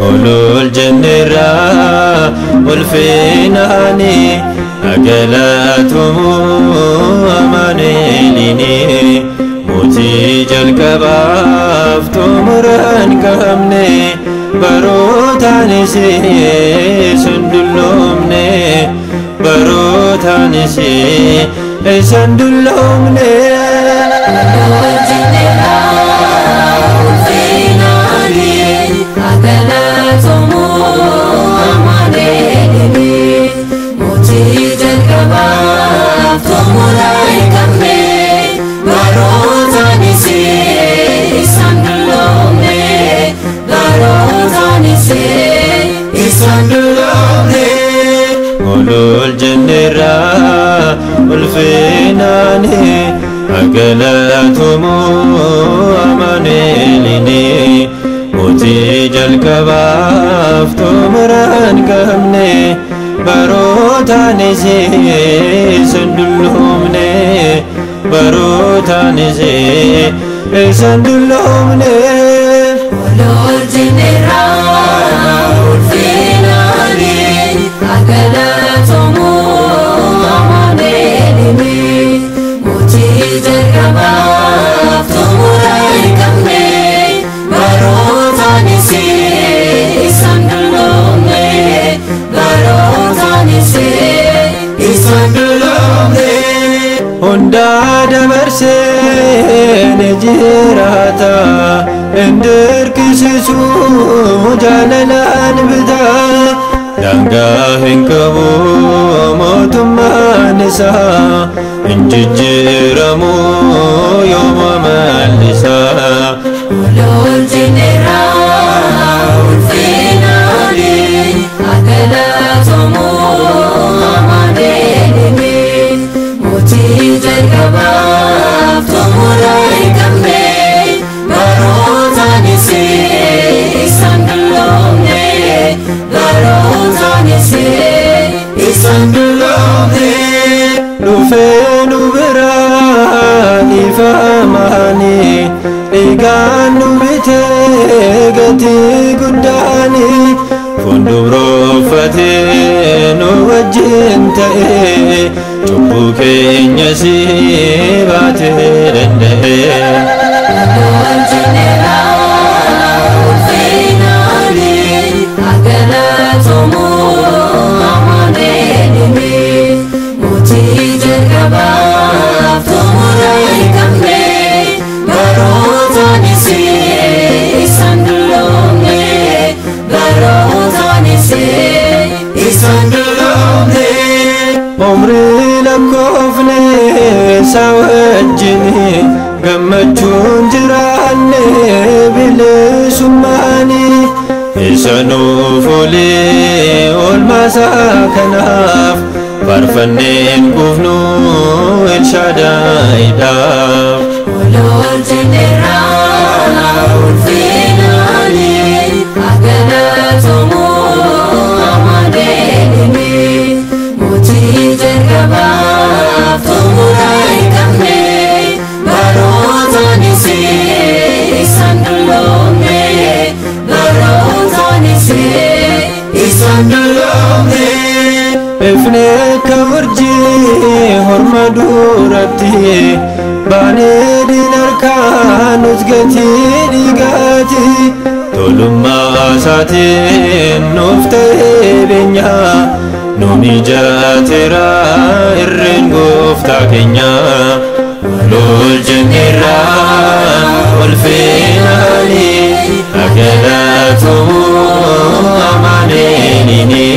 ulul jennera ulfinani agalatumu amanelini muti jalqabaaf tumuran qabne barootanis sundulloomne barootanis sundulloomne ulul jennera ulfinani agalatumu amanelini muti jalqabaaf tumuran qabne barootanis sundulloomne barootanis sundulloomne ulul jennera ulfinani agalatumu amanelini muti jalqabaaf tumuran qabne barootanis sundulloomne barootanis sundulloomne hunda dabarseen jiraata indirqisiisu jaalalaan bitaa dangaa hin qabu mootummaan isaa injijjiiramu yooma mallisaa ulul jennera ulfinani agalatumu amanelini muti jalqabaaf tumuran qabne barootanis sundulloomne barootanis sundulloomne dhufeenu biraan ifamani dhiigaan nu bitee gatii guddaani fuulduroofatee nu wajjin ta'ee cubbuu keenya si baatee danda'ee ulul jennera ulfinani agalatumu amanelini muti jalqabaaf tumuran qabne barootanis sundulloomne barootanis sundulloomne umrii lakkoofne isa wajjini gammachuun jiraanne bilisummaani isa nuuf olee oolmaasaa kanaaf faarfanneen quufnu Elshadaayiidhaaf ulul jennera ulfinani agalatumu amanelini muti jalqabaaf tumuran qabne barootanis sundulloomne barootanis sundulloomne ifne kaburjii horma duratti baanee dinarkaan usgatii dhiigaati tolummaa isaatiin nuuf ta'ee beenyaa nuni jaateera irreen gooftaa keenya ulul jennera ulfinani agalatumu amanelini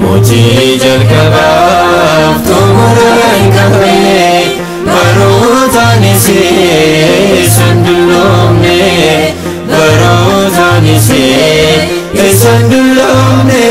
muti jalqabaaf tumuran qabne barootanis sundulloomne barootanis sundulloomne